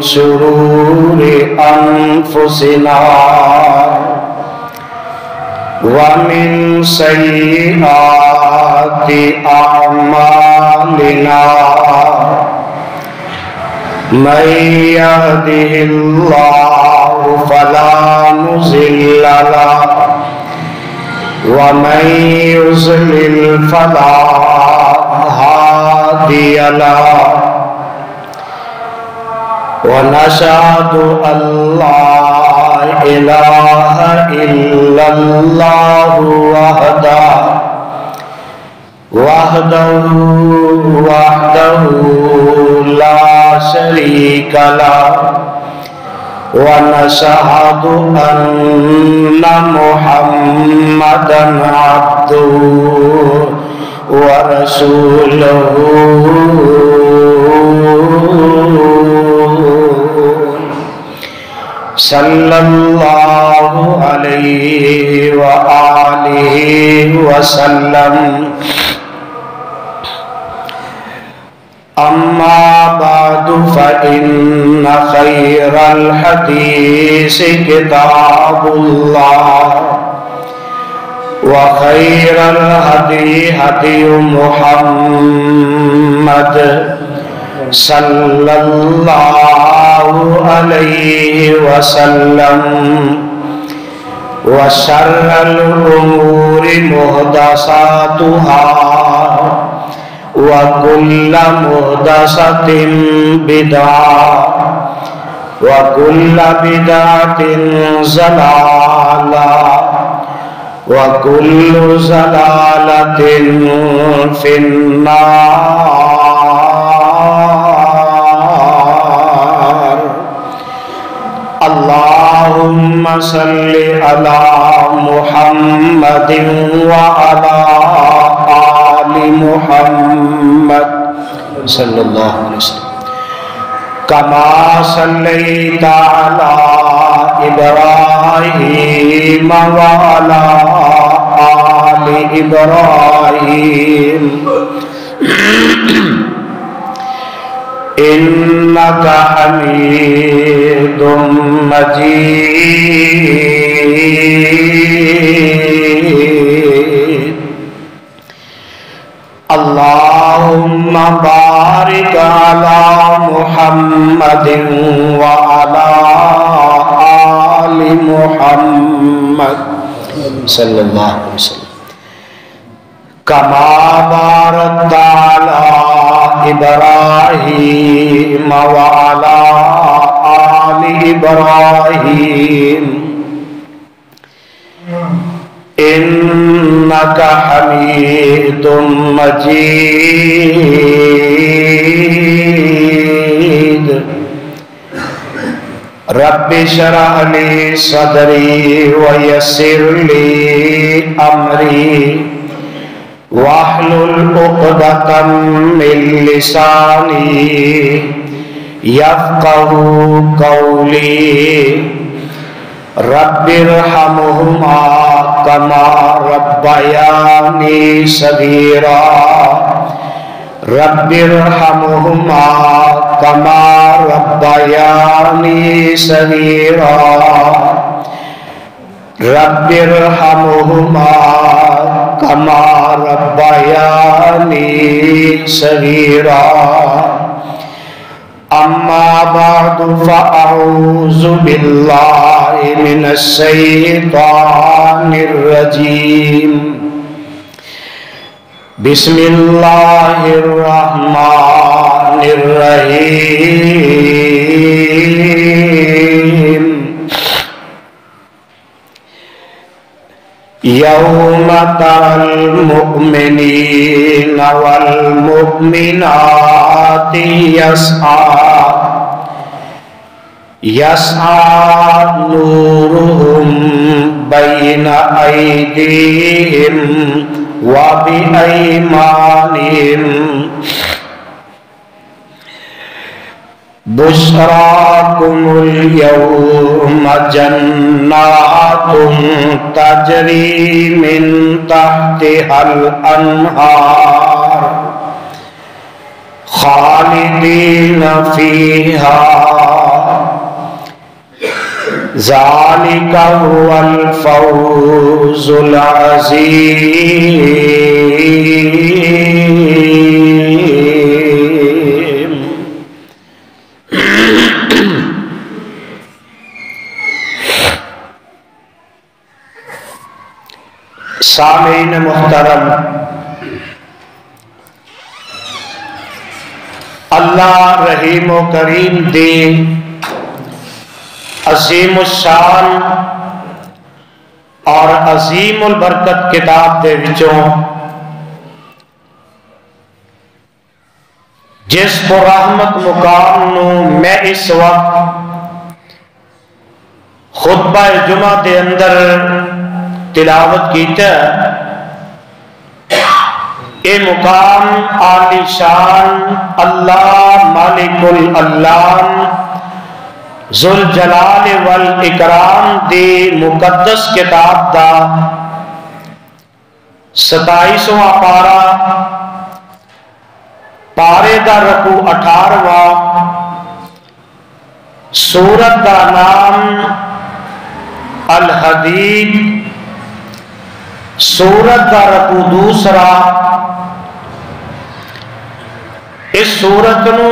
شرور أنفسنا ومن سيئات أعمالنا من يهده الله فلا مضل له ومن يضلل فلا هادي له ونشهد أن لا إله إلا الله وحده لا شريك له ونشهد أن محمدا عبده ورسوله صلى الله عليه وآله وسلم أما بعد فإن خير الحديث كتاب الله وخير الهدي هدي محمد صلى الله عليه وسلم وشر الأمور محدثاتها وكل محدثة بدعة وكل بدعة ضلالة وكل ضلالة في النار. اللهم صل على محمد وعلى آل محمد صلى الله عليه وسلم كما صليت على إبراهيم وعلى آل إبراهيم إنك حميد مجيد. اللهم بارك على محمد وعلى آل محمد صلى الله عليه وسلم كما باركت على إبراهيم وعلى آل إبراهيم إنك حميد مجيد. رب اشرح لي صدري ويسر لي أمري واحلل عقدة من لساني يفقهوا قولي. رب ارحمهما كما ربياني صغيرا. رب ارحمهما كما ربياني صغيرا. رب ارحمهما كما ربياني صغيرا. أما بعد فأعوذ بالله من الشيطان الرجيم بسم الله الرحمن الرحيم يوم ترى المؤمنين والمؤمنات يسعى نورهم بين أيديهم وبأيمانهم بشراكم اليوم جنات تجري من تحتها الأنهار خالدين فيها ذلك هو الفوز العظيم. سامعین محترم، اللہ رحیم و کریم دی عظیم الشان اور عظیم البرکت کتاب دے وچوں جس پر رحمت مقام نو میں اس وقت خطبہ جمعہ دے اندر تلاوت کیتا اے مقام عالی شان اللہ مالک الالام ذوالجلال والاکرام دی مقدس کتاب دا 27واں پارہ پارے دا رکوع 18واں سورت دا نام الحدید سورت دا رکوع دوسرا اس سورت نو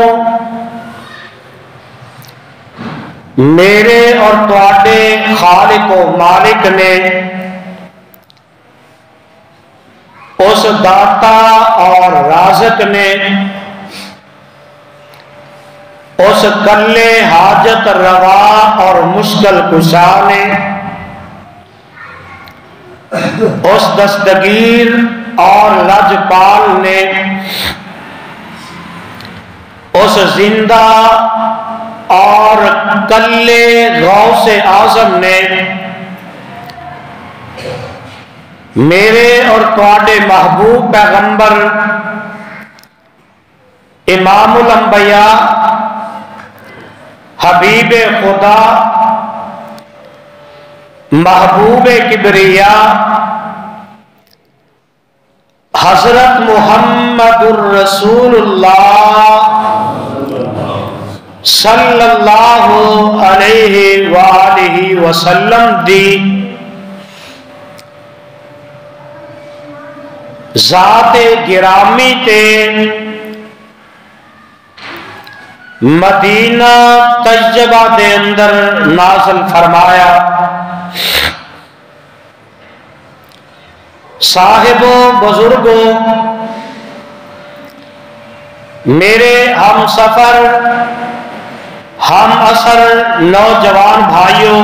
میرے اور تواڈے خالق و مالک نے اس داتا اور رازق نے اس کلے حاجت روا اور مشکل کشا نے اس دستگیر اور لجپال نے اس زندہ اور کلے غوث اعظم نے میرے اور تواڈے محبوب پیغمبر امام الانبیاء حبیب خدا محبوب کبریا حضرت محمد الرسول اللہ صلی اللہ علیہ وآلہ وسلم دی ذات گرامی تے مدینہ طیبہ دے اندر نازل فرمایا. صاحبوں بزرگوں میرے ہم سفر ہم اثر نوجوان بھائیوں،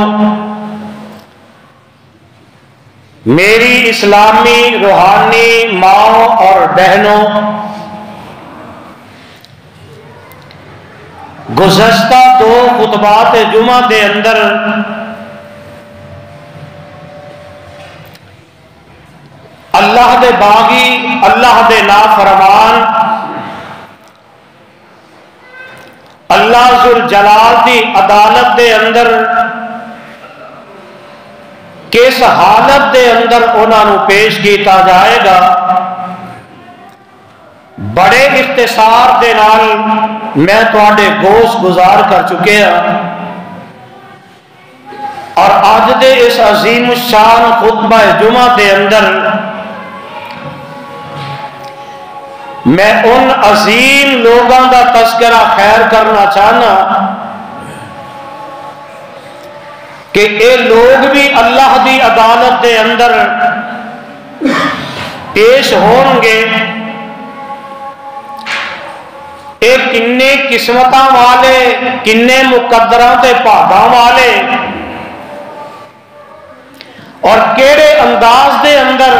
میری اسلامی روحانی ماؤں اور بہنوں، گزشتہ 2 خطبات جمعہ دے اندر اللہ دے باغی، اللہ دے نافرمان، اللہ ذوالجلال دی عدالت دے اندر کس حالت دے اندر انہاں نو پیش کیتا جائے گا، بڑے اختصار دے نال میں تواڈے گوش گزار کر چکے ہاں، اور آج دے اس عظیم الشان خطبہ جمعہ دے اندر میں ان عظیم لوگوں کا تذکرہ خیر کرنا چاہنا کہ یہ لوگ بھی اللہ دی عدالت دے اندر پیش ہون گے. یہ کنے قسمتاں والے، کنے مقدراں تے بھاگاں والے اور کیڑے انداز دے اندر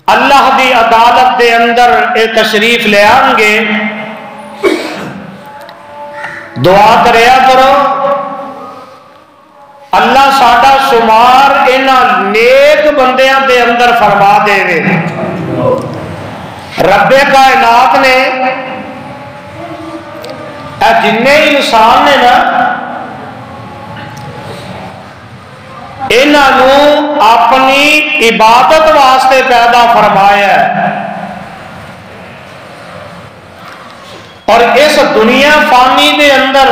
اللہ دی عدالت دے اندر اے تشریف لے آن گے. دعا کریا کرو اللہ ساڈا شمار انہاں نیک بندیاں دے اندر فرما دے وے. رب کائنات نے اے جنے انسان نے نا انہوں اپنی عبادت واسطے پیدا فرمایا ہے اور اس دنیا فانی دے اندر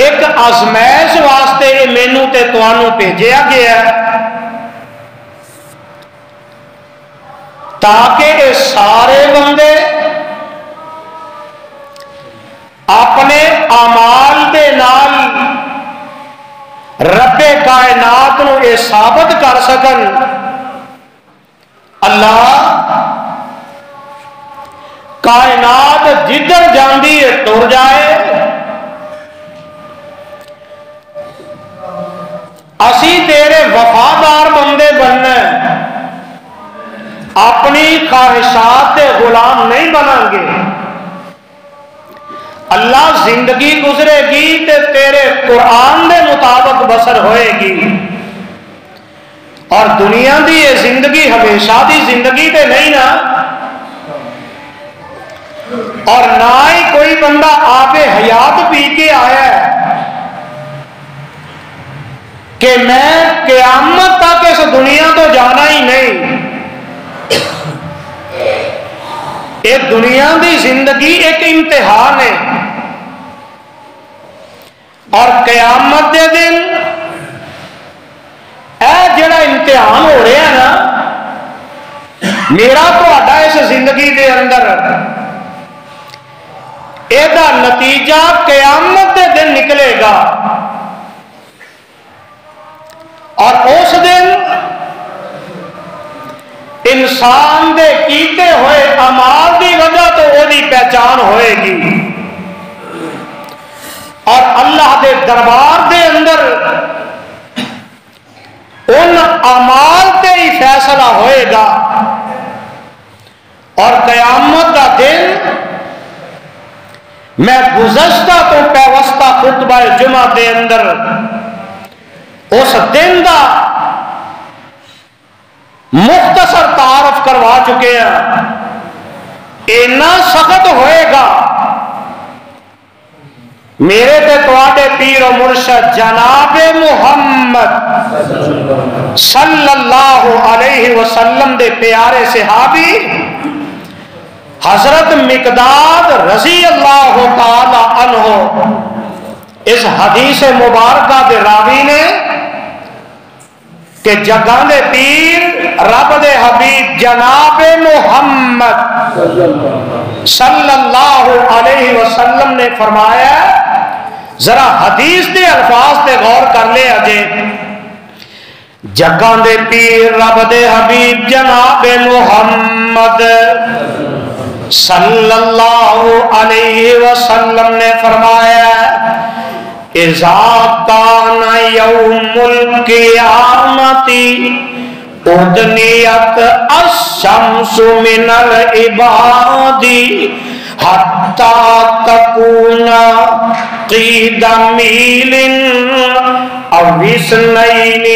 ایک آزمائش واسطے مینوں تے تانوں بھیجیا گیا ہے تاکہ یہ سارے بندے اپنے اعمال دے نال رب کائنات نو یہ ثابت کر سکن اللہ کائنات جدھر جاندی ہے ٹر جائے، اسی تیرے وفادار بندے بننا، اپنی خواہشات کے غلام نہیں بنیں گے. اللہ زندگی گزرے گی تے تیرے قرآن دے مطابق بسر ہوئے گی اور دنیا دی یہ زندگی ہمیشہ دی زندگی تے نہیں نا. اور نہ ہی کوئی بندہ آپ حیات پی کے آیا ہے کہ میں قیامت تک اس دنیا تو جانا ہی نہیں. ایک دنیا دی زندگی ایک امتحان ہے اور قیامت دے دن اے جڑا امتحان ہو رہا ہے نا میرا تہاڈا اس زندگی دے اندر یہ نتیجہ قیامت دے دن نکلے گا اور اس دن انسان دے کیتے ہوئے اعمال دی وجہ تو وہی پہچان ہوئے گی اور اللہ دے دربار دے اندر ان اعمال تے ہی فیصلہ ہوئے گا. اور قیامت کا دن میں گزشتہ تو پیوستہ خطبہ جمعہ دے اندر اس دن دا مختصر تعارف کروا چکے ہیں. اتنا سخت ہوئے گا میرے تے تواڈے پیر و مرشد جناب محمد صلی اللہ علیہ وسلم دے پیارے صحابی حضرت مقداد رضی اللہ تعالی عنہ اس حدیث مبارکہ دے راوی نے کہ جگہ دے پیر رب دے حبیب جناب محمد صلی اللہ علیہ وسلم نے فرمایا، ذرا حدیث دے الفاظ تے غور کر لے اجے. جگہ دے پیر رب دے حبیب جناب محمد صلی اللہ علیہ وسلم نے فرمایا اذا کان یوم القیامت ادنیت الشمس من العباد حتی تکون قید میل او اثنین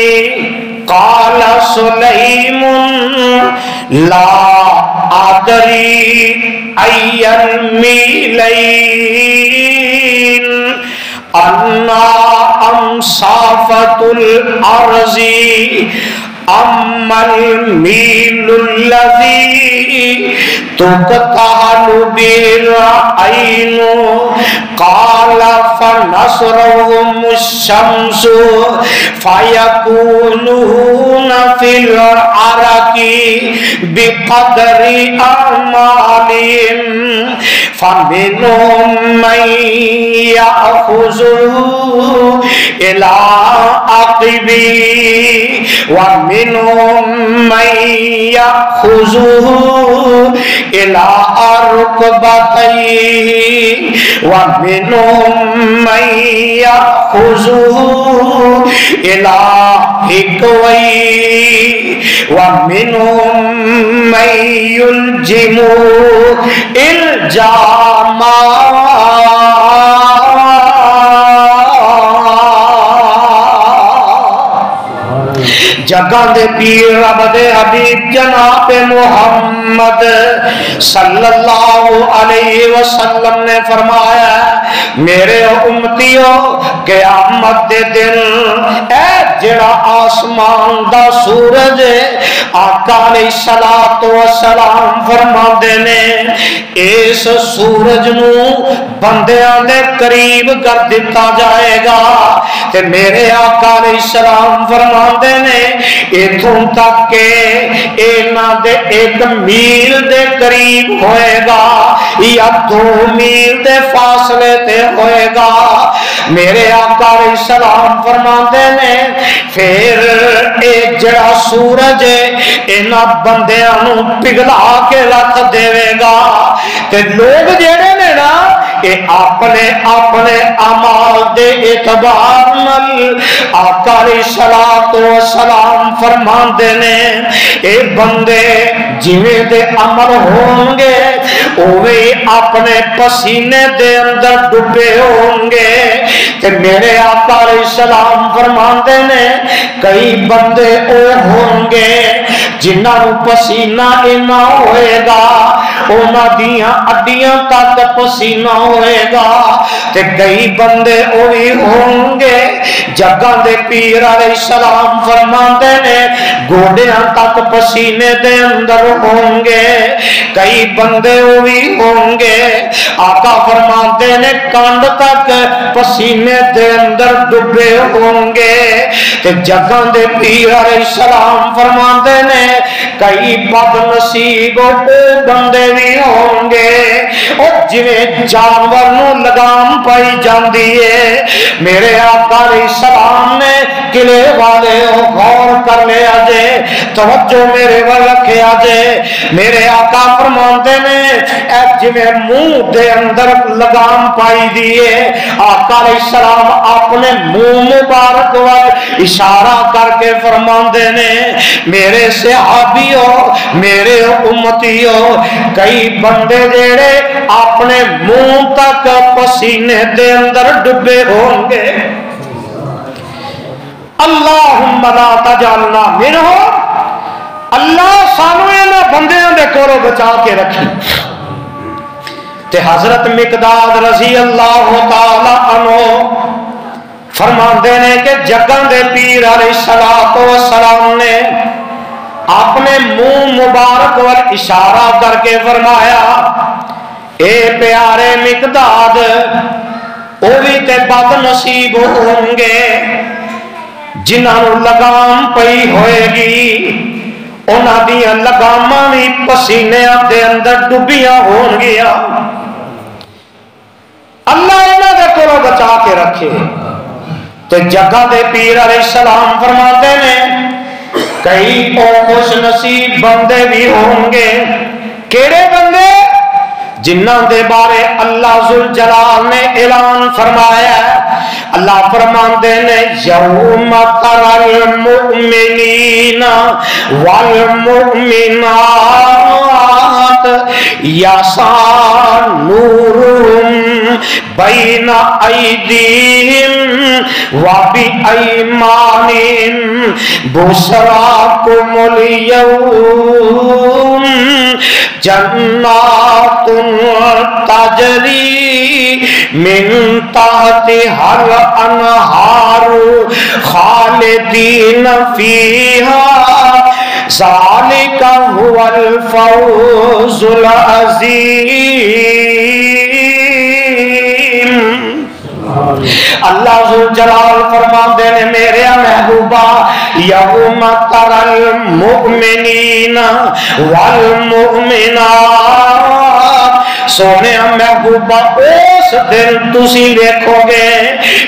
قال سلیم لا ادری ای المیلین انا امصافت الارض اما المیل الذی تقطع بالعین قال فنصرهم الشمس فيكونون في العرق بقدر أعمالهم فمنهم من يأخذه إلى عقبه ومنهم من يأخذه إلى ركبتيه ومنهم من يأخذه إلى حقويه ومنهم من يلجمه الجاما جگہ دے پیر رب دے حبیب جناب محمد صلی اللہ علیہ وسلم نے فرمایا میرے امتیوں قیامت دے دن اے جڑا آسمان دا سورج آقا علیہ السلام فرماندے نے اس سورج نو بندیاں دے قریب کر دیتا جائے گا تے میرے آقا علیہ السلام فرماندے نے اتھوں تک کہ اینا دے 1 میل دے قریب ہوئے گا یا 2 میل دے فاصلے تے ہوئے گا میرے آقا علیہ السلام فرماندے نے پھر ایک جڑا سورج اینا بندیاں نو پگھلا کے رکھ دے گا تے لوگ جڑے نے نا کہ اپنے اعمال دے اعتبار نال آقا علیہ السلام فرماندے نے اے بندے جویں دے عمل ہوں گے اوے اپنے پسینے دے اندر ڈوبے ہوں گے تے میرے آقا علیہ السلام فرماندے نے کئی بندے او ہوں گے جنہاں نوں پسینہ اینا ہوئے گا انہاں دیاں اڈیاں تک پسینہ ہوئے گا تے کئی بندے اوہی ہوں گے جگہ دے پیر علیہ السلام فرماندے نے گوڑیاں تک پسینے دے اندر ہوں گے کئی بندے اوہی ہوں گے آقا فرماندے نے کانڈ تک پسینے دے اندر ڈوبے ہوں گے تے جگہ دے پیر علیہ السلام فرماندے نے کئی بد نصیب او بندے بھی ہوں گے اور جویں جانور نو لگام پائی جاندی ہے میرے آقا علیہ السلام نے قلعے والے غور کر لیا جے توجہ میرے ول رکھیا جے میرے آقا فرماندے نے اے جویں منہ دے اندر لگام پائی دیے آقا علیہ السلام اپنے منہ مبارک ول اشارہ کر کے فرماندے نے میرے صحابیوں میرے امتیوں کئی بندے جڑے اپنے منہ تک پسینے دے اندر ڈبے ہوں گے اللہم لا تجعلنا منہم اللہ سانو انہاں بندیاں دے کولوں بچا کے رکھی تے حضرت مقداد رضی اللہ تعالی عنہ فرماندے نے کہ جگہ دے پیر علیہ السلام نے اپنے منہ مبارک ول اشارہ کر کے فرمایا اے پیارے مقداد او بھی تے بد نصیب ہوں گے جنہاں لگام پئی ہوئے گی انہاں دیاں لگاماں بھی پسینے دے اندر ڈبیاں ہون گیا اللہ انہاں دے کولوں بچا کے رکھے تے جگہ دے پیر علیہ السلام فرماتے ہیں کئی خوش نصیب بندے بھی ہوں گے کیڑے بندے جنہاں دے بارے اللہ ذوالجلال نے اعلان فرمایا اللہ فرماندے نے یوم ترى المؤمنین والمؤمنات یسعی نورہم بین ایدیہم وبایمانہم بشراکم اليوم جنات تجری من تحتہا الانہار خالدین فیہا ذالک هو الفوز العظیم ذوالجلال فرماتے ہیں میرے محبوبہ یوم ترل مؤمنین والمؤمنات سونے محبوبہ اس دن تسی دیکھو گے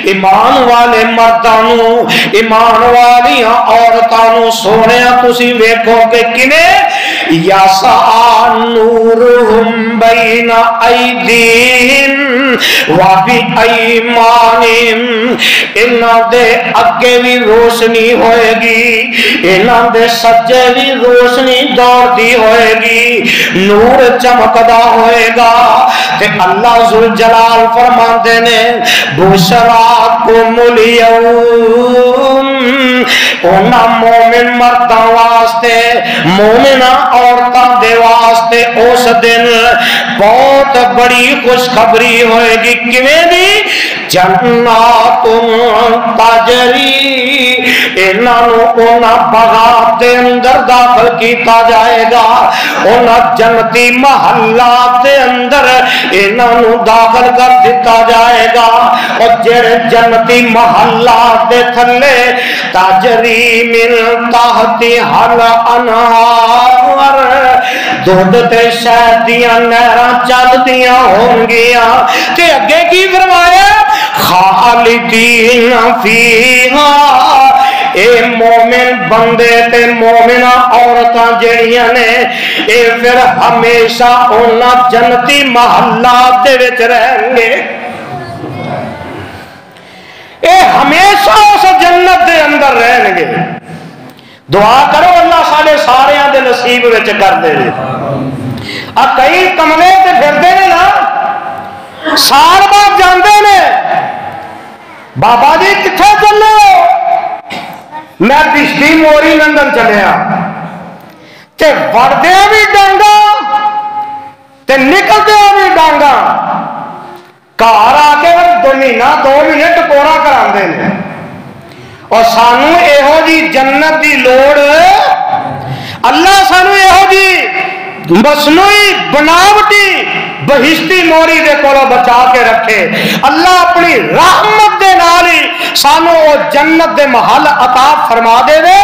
ایمان والے مردانو ایمان والیاں عورتانو سونے تسی دیکھو گے کنے یاسا نورہم بین ایدین وابی ایمانیم انہاں دے اگے بھی روشنی ہوئے گی انہاں دے سجے بھی روشنی دوڑ دی ہوئے گی نور چمکدا ہوئے گا تے اللہ ذوالجلال فرماندے نے بشراکم الیوم انہاں مومن مرداں واسطے مومنہ عورتاں دے واسطے اس دن بہت بڑی خوشخبری ہوئے گی کیویں دی جنات تجری انہاں بغاؤ دے اندر داخل کیتا جائے گا انہاں جنتی محلات دے اندر انہاں داخل کر دیتا جائے گا اور جڑے جنتی محلات دے تھلے تجری من تحتہا الانہار دودھ تے شہد دیاں نہراں چلدیاں ہون گیاں تے اگے کی فرمایا خالدین فیہا اے مومن بندے تے مومنہ عورتاں جڑیاں نے اے پھر ہمیشہ انہاں جنتی محلات دے وچ رہیں گے اے ہمیشہ اس جنت دے اندر رہیں گے دعا کرو اللہ سارے ساریاں دے نصیب وچ کر دے کئی کملے تے پھردے نے نا سال بعد جاندے نے بابا جی کتھے چلے ہو میں پچھلی موری لندن چلیا تے وڑدے بھی ڈانگا تے نکلدے بھی ڈانگا گھر آ کے 2 مہینہ 2 مہینے ٹکورا کراندے نے اور سانو ایہو جی جنت دی لوڑ اللہ سانو ایہو جی مصنوعی بناوٹی بہشتی موری دے کولو بچا کے رکھے اللہ اپنی رحمت دے نال ہی سانو او جنت دے محل عطا فرما دے دے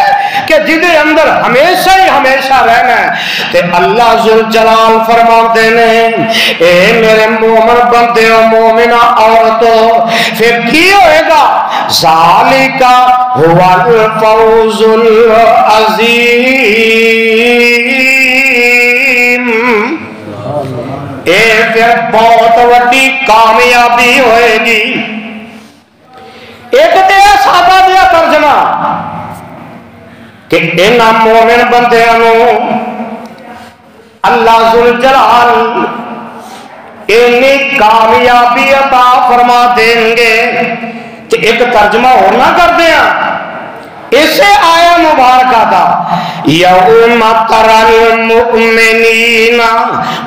کہ جدے اندر ہمیشہ ہی ہمیشہ رہنا ہے تے اللہ ذوالجلال فرماتے نے اے میرے مومن بندے و مومنہ عورتوں پھر کی ہوئے گا ذالک هو الفوز العظیم اے پھر بہت وڈی کامیابی ہوئے گی ایک تے سادہ دیا ترجمہ کہ انہاں مومن بندیاں اللہ ذوالجلال انہی کامیابی عطا فرما دیں گے کہ ایک ترجمہ اور نہ کر دیا اسے آیا مبارکہ تھا یوم ترل المؤمنین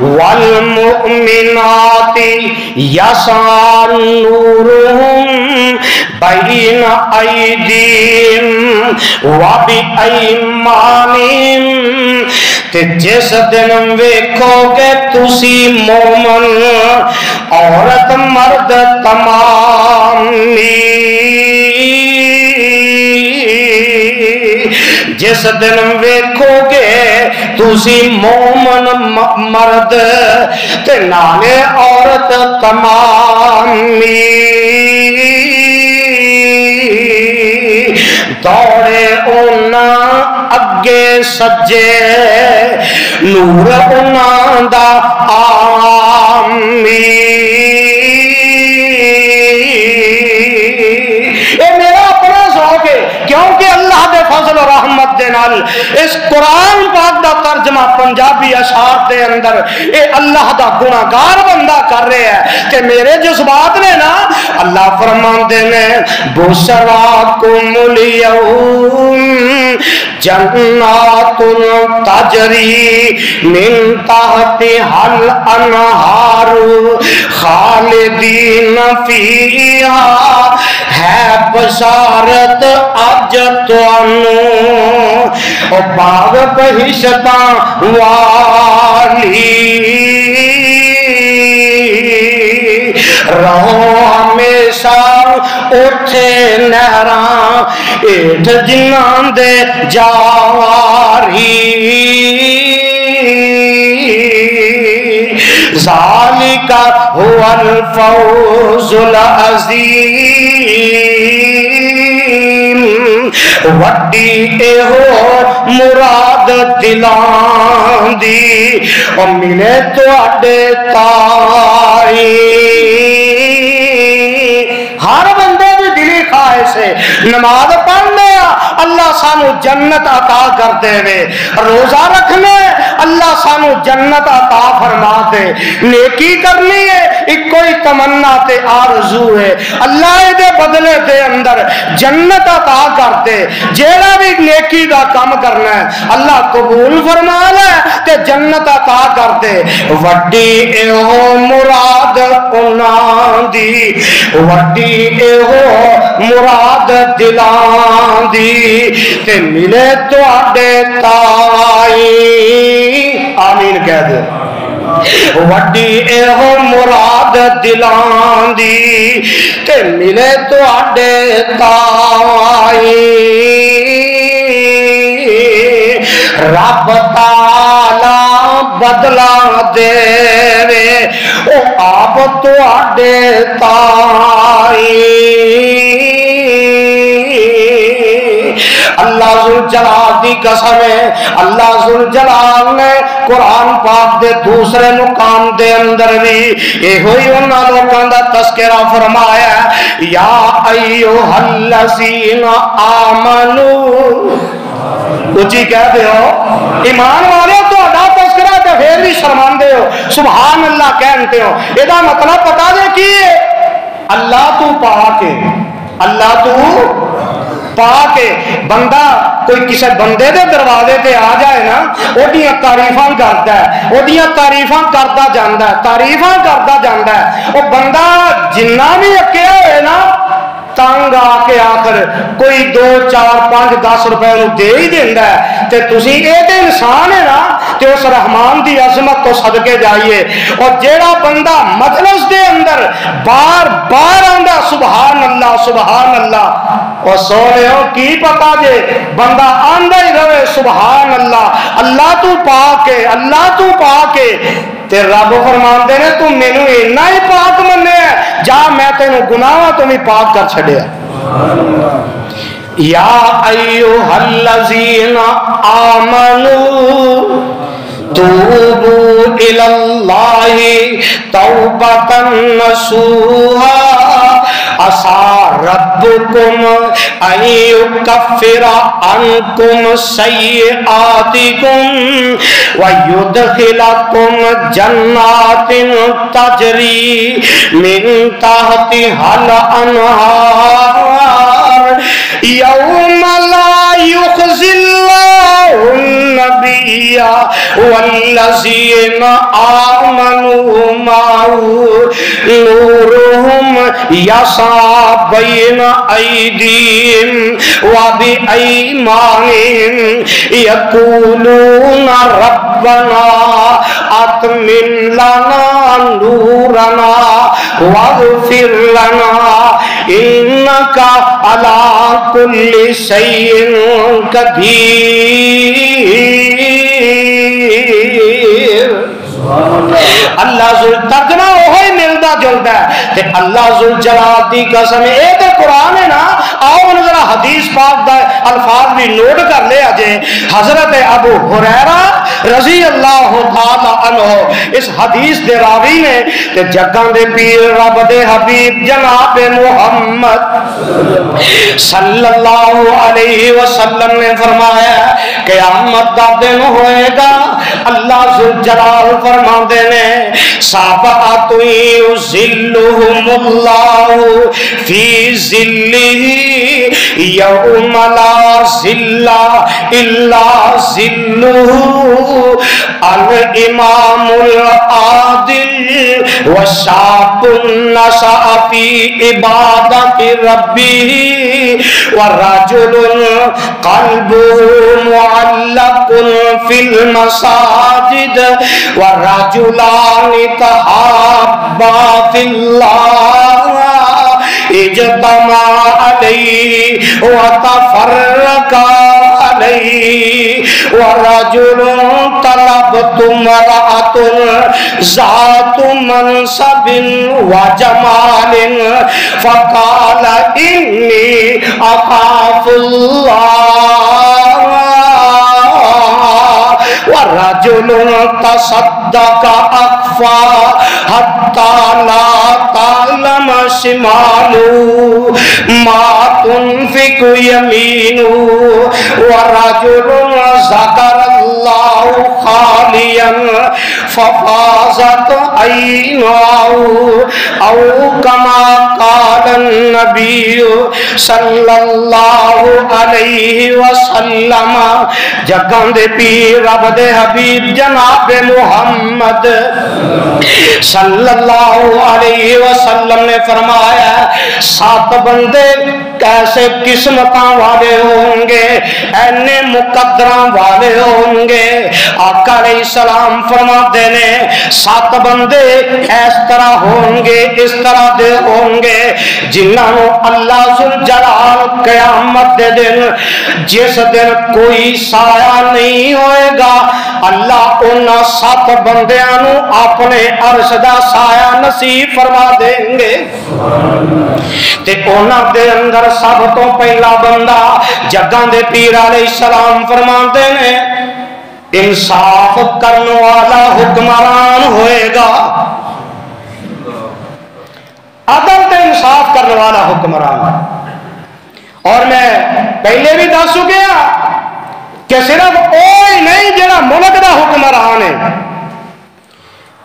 والمؤمنات یسعی نورہم بین ایدیہم وبایمانہم تے جس دن ویکھو گے تسی مومن عورت مرد تمام جس دن ویکھو گے تسی مومن مرد تے نالے عورت تمامی دوڑے اونا اگے سجے نور اونا دا آمی کیونکہ اللہ دے فضل و رحمت دے نال اس قرآن پاک دا ترجمہ پنجابی اشعار دے اندر اے اللہ دا گناہگار بندہ کر رہے ہیں کہ میرے جذبات نے نا اللہ فرمان دے نے بشراکم الیوم جنات تجری من تحتہا الانہار خالدین فیہا ہے بشارت اج تانوں او باغ بہشتاں والی رہو ہمیشہ اوتھے نہراں ایٹھ جنہاں دے جاواری ذالک هو الفوز العظیم وڈی ایہو مراد دلان دی اور ملے تو اڈے تائی ہر بندے دی دلی خواہش ہے نماز پڑھنے اللہ سانو جنت عطا کر دے وے روزہ رکھنے اللہ سانو جنت عطا فرما دے نیکی کرنی ہے ایک کوئی تمنا تے آرزو ہے اللہ دے بدلے دے اندر جنت عطا کر دے جیڑا بھی نیکی دا کام کرنا ہے اللہ قبول فرما لے تے جنت عطا کر دے وڈی ایہو مراد انہاں دی وڈی ایہو مراد دلان دی تے ملے تو آڈے تائی آمین کہہ دے وڈی ایہو مراد دلان دی تے ملے تو آڈے تائی رب تعالی بدلا دے وے او آپ تو آڈے تائی اللہ ذوالجلال دی قسم ہے اللہ ذوالجلال نے قرآن پاک دے دوسرے مقام دے اندر بھی یہ ہوئی انہاں لوگاں دا تذکرہ فرمایا یا ایھا الذین آمنو اچھی کہہ دے ہو ایمان والے تو ادا تذکرہ تے پھر بھی شرمان دے ہو سبحان اللہ کہتے ہو یہ دا مطلب پتا دے کی اللہ تو پاک ہے اللہ تو پاک بندہ کوئی کسی بندے دے دروازے تے آ جائے نا اوڈیاں تعریفاں کردا ہے اوڈیاں تعریفاں کردا جاندا ہے تعریفاں کردا جاندا ہے او بندہ جنہ بھی اکیا ہوئے نا تنگ آ کے آخر کوئی 2 4 5 10 روپے نو دے ہی دیندا ہے تے تسی اے تے انسان ہے نا تے اس رحمان دی عظمت تو صدقے جائیے اور جیڑا بندہ مجلس دے اندر بار بار آندا سبحان اللہ اور سوڑیوں کی پتا جے بندہ آندہ ہی رہے سبحان اللہ اللہ تو پاک ہے تے رب فرمان دے نے تو مینوں اتنا ہی پاک مننے ہے جا میں تینوں گناہاں تو بھی پاک کر چھڑیا یا ایھا الذین آمنو توبوا الی اللہ توبۃ نصوحا عسى ربكم أن يكفر عنكم سيئاتكم ويدخلكم جنات تجري من تحتها الأنهار يوم لا يخزي الله النبي والذين آمنوا معه نورهم يسعى بين أيديهم وبأيمانهم يقولون ربنا أتمم لنا نورنا واغفر لنا إنك على كل شيء قدير اللہ ترجمہ وہی ملتا جلتا ہے کہ اللہ ذوالجلال دی قسم اے تے قرآن ہے نا آؤ ذرا حدیث پاک دا الفاظ بھی نوٹ کر لے اجے حضرت ابو ہریرہ رضی اللہ تعالی عنہ اس حدیث دے راوی نے کہ جگاں دے پیر رب دے حبیب جناب محمد صلی اللہ علیہ وسلم نے فرمایا قیامت دا دن ہوئے گا اللہ ذوالجلال فرما دینے سابعۃ یظلھم اللہ فی ظلہ یوم لا ظل الا ظلہ الامام العادل وشاب نشأ فی عبادت ربہ ورجل قلبہ معلق فی المساجد ورجلان تحابا فی اللہ اجتمع علیہ وتفرق علیہ ورجل طلبت امرأۃ ذات منصب وجمال فقال انی اخاف اللہ ورجل تصدق اخفى حتى لا تعلم شماله ما تنفق يمينه ورجل ذكر الله خاليا ففاضت عيناه او كما قال النبي صلى الله عليه وسلم جگاں دے پیر رب دے حبیب جناب محمد صلی اللہ علیہ وسلم نے فرمایا 7 بندے کیسے قسمتاں والے ہوں گے، اینے مقدراں والے ہوں گے۔ آقا علیہ السلام فرماتے نے 7 بندے اس طرح ہوں گے، اس طرح دے ہوں گے جنہوں اللہ ذوالجلال قیامت دے دن جس دن کوئی سایہ نہیں ہوئے گا، اللہ انہاں 7 بندیاں نو اپنے عرش دا سایہ نصیب فرما دیں گے۔ تے انہاں دے اندر سب تو پہلا بندہ جگاں دے پیر علیہ السلام فرماتے ہیں انصاف کرنے والا حکمران ہوئے گا، عدل تے انصاف کرنے والا حکمران۔ اور میں پہلے بھی دس چکیا کہ صرف کوئی نہیں جڑا ملک دا حکمران ہے،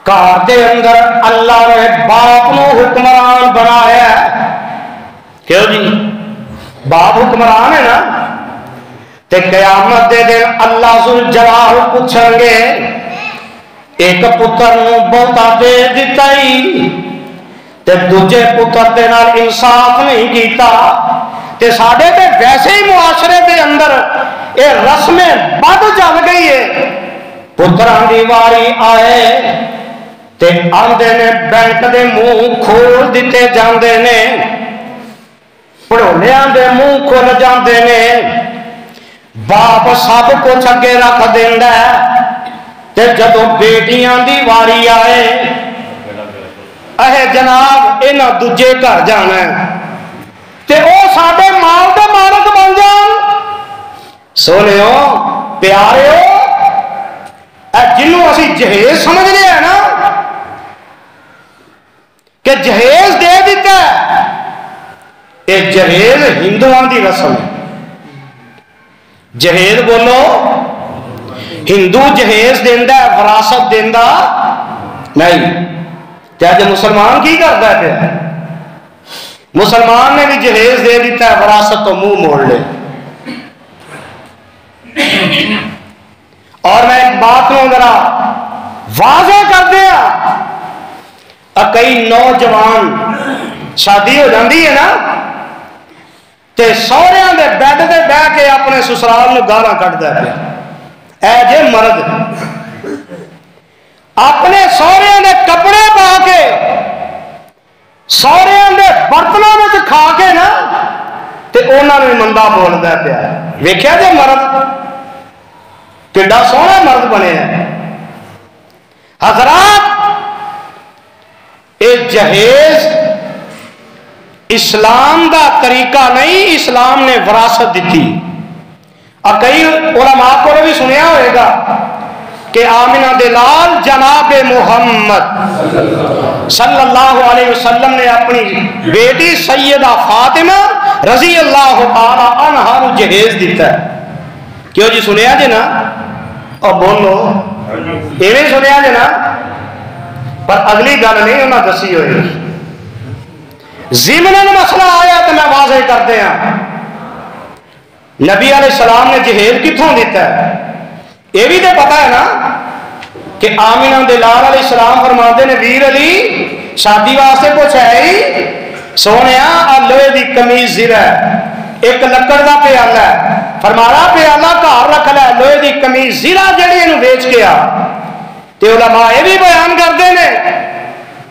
گھر دے اندر اللہ نے باپ نو حکمران بنایا ہے۔ کیوں جی؟ باپ حکمران ہے نا، تے قیامت دے دن اللہ ذوالجلال پوچھیں گے ایک پتر نو بہتا دے دیتا ہی تے دوجے پتر دے نال انصاف نہیں کیتا، تے ساڈے تے ویسے ہی معاشرے دے اندر اے رسمیں بد چل گئی ہے۔ پتراں دی واری آئے تے آندے نے بینک دے منہ کھول دیتے جاندے نے، پڑھولیاں دے منہ کھل جاندے نے، باپ سب کچھ اگے رکھ دیندا ہے، تے جدوں بیٹیاں دی واری آئے اے جناب انہاں دوجے گھر جانا ہے تے او ساڈے مال دے مالک بن جان۔ سونیو پیاریو، اے جنوں اسی جہیز سمجھ لیا ہے نا کہ جہیز دے دیتا ہے، یہ جہیز ہندوؤں دی رسم ہے۔ جہیز بولو، ہندو جہیز دیندا ہے، وراثت دیندا نہیں۔ تے مسلمان کی کرتا ہے پھر؟ مسلمان نے بھی جہیز دے دیتا ہے، وراثت تو منہ موڑ لے۔ اور میں ایک بات کو ذرا واضح کر دیا، کئی نوجوان شادی ہو جاندی ہے نا تے سوہریاں دے بیڈ دے بہ کے اپنے سسرال نو گالاں کڈدا پیا، اے جے مرد اپنے سوہریاں دے کپڑے پا کے سوہریاں دے برتناں وچ کھا کے نا تے انہاں نوں مندا بولدا پیا۔ ویکھیا جے مرد کڈا سوہنا مرد بنے ہے۔ حضرات اے جہیز اسلام دا طریقہ نہیں، اسلام نے وراثت دیتی۔ اور کئی علماء کو بھی سنیا ہوئے گا کہ آمنہ دلال جناب محمد صلی اللہ علیہ وسلم نے اپنی بیٹی سیدہ فاطمہ رضی اللہ تعالی عنہا نو جہیز دیتا ہے۔ کیوں جی سنیا جی نا؟ اور بولو ایویں سنیا جی نا، پر اگلی گل نہیں انہاں دسی ہوئی۔ ضمن مسئلہ آیا تو میں واضح کرتے ہیں، نبی علیہ السلام نے جہیز کتھوں دیتا ہے؟ یہ بھی تو پتا ہے نا کہ آمنہ دلال علیہ السلام فرماتے نے ویر علی شادی واسطے کچھ ہے ہی سونیا، لوہے دی کمیز زرہ ہے، ایک لکڑ دا پیالہ ہے، فرمایا پیالہ گھر رکھ لے، لوہے دی کمیز زرہ جڑی انہوں بیچ کے آ۔ تے علماء یہ بھی بیان کرتے ہیں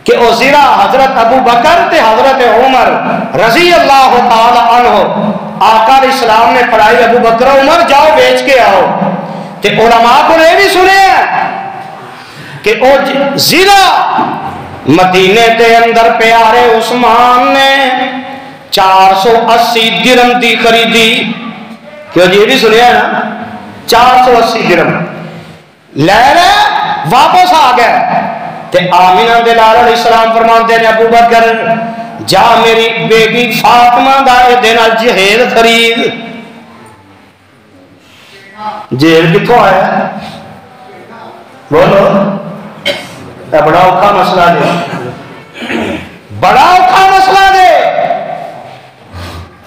کہ او زرا حضرت ابو بکر تے حضرت عمر رضی اللہ تعالی عنہ آقا علیہ السلام نے پڑھائی ابو بکر عمر جاؤ بیچ کے آؤ تے علماء کو یہ بھی سنے کہ او زرا مدینے دے اندر پیارے عثمان نے 480 درہم دی خریدی. کیوں جی یہ بھی سنیا نا 480 درہم لے لے واپس آ گئے تے آمینہ دے لال علیہ السلام فرماتے ہیں ابو بکر جا میری بیٹی فاطمہ دا دینا جہیز خرید. جہیز کتوں آیا بولو بڑا اوکھا مسئلہ دے بڑا اوکھا مسئلہ دے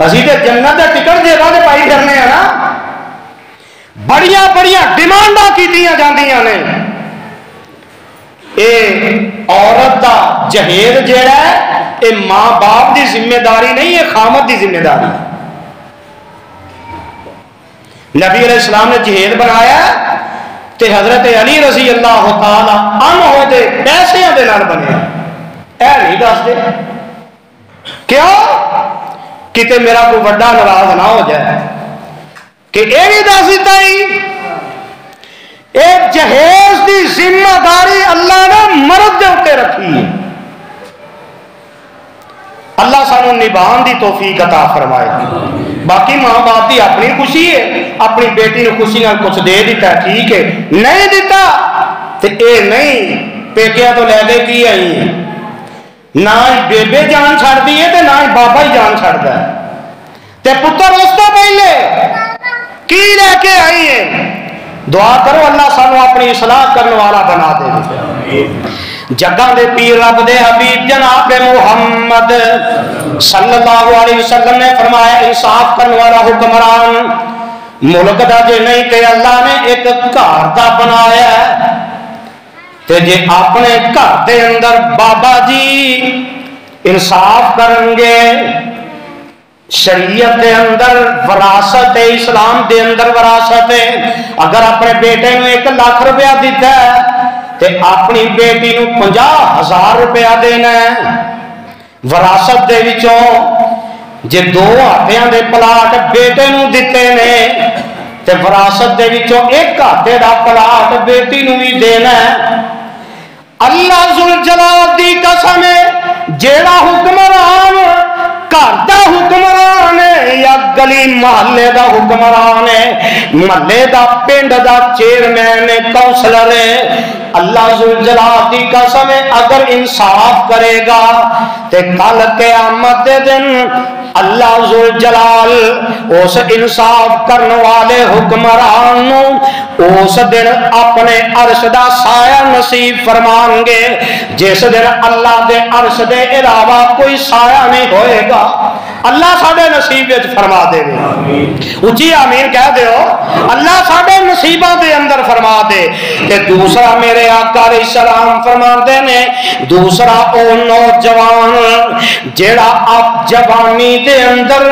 اسی تے جنت دے ٹکٹ دے دے پائی کرنے ہیں نا بڑیاں بڑیاں ڈیمانڈاں کیتیاں جاندیاں نے. اے عورت دا جہیز جیڑا ہے اے ماں باپ دی ذمہ داری نہیں ہے خامد دی ذمہ داری. نبی علیہ السلام نے جہیز بنایا تے حضرت علی رضی اللہ تعالی عنہ دے پیسے دے نال بنے اے نہیں دس دے کیوں کتے میرا کوئی بڑا ناراض نہ ہو جائے کہ اے بھی دس دیتا ہی ایک جہیز دی ذمہ داری اللہ نے مرد دے اوتے رکھی ہے. اللہ سانو نبھان دی توفیق عطا فرمائے. باقی ماں باپ دی اپنی خوشی ہے اپنی بیٹی نے خوشی نال کچھ دے دیتا ٹھیک ہے نہیں دیتا تے اے نہیں پیکیا تو لے دے کی آئی ہے نہ ہی بیبے جان چھڑ دی ہے تے نہ ہی بابا ہی جان چھڑتا ہے تے پتر اس تو پہلے کی لے کے آئی ہے. دعا کرو اللہ سانو اپنی اصلاح کرنے والا بنا دے. جگہ دے پیر رب دے حبیب جناب محمد صلی اللہ علیہ وسلم نے فرمایا انصاف کرنے والا حکمران ملک دا جے نہیں کہ اللہ نے ایک گھر دا بنایا ہے تے جے اپنے گھر دے اندر بابا جی انصاف کریں گے شریعت دے اندر وراثت ہے اسلام دے اندر وراثت ہے. اگر اپنے بیٹے نو 1 لاکھ روپیہ دیتا ہے تے اپنی بیٹی نو 50,000 روپیہ دینا ہے. وراثت دے وچوں جے 2 ہاتھیاں دے پلاٹ بیٹے نو دیتے نے تے وراثت دے وچوں 1 ہاتھے دا پلاٹ بیٹی نو بھی دینا ہے. اللہ ذوالجلال دی قسم ہے جیڑا حکمران گھر دا حکمران ہے یا گلی محلے دا حکمران ہے محلے دا پنڈ دا چیئرمین ہے کونسلر ہے اللہ ذوالجلال دی قسم ہے اگر انصاف کرے گا تے کل قیامت دے دن اللہ ذوالجلال اس انصاف کرنے والے حکمران اس دن اپنے عرش دا سایہ نصیب فرمان گے جس دن اللہ دے عرش دے علاوہ کوئی سایہ نہیں ہوئے گا. اللہ ساڑھے نصیب فرما دے اچھی آمین کہہ دے ہو اللہ ساڑھے نصیبہ دے اندر فرما دے. کہ دوسرا میرے آقا علیہ السلام فرما دے نے دوسرا او نوجوان جیڑا آپ جوانی دے اندر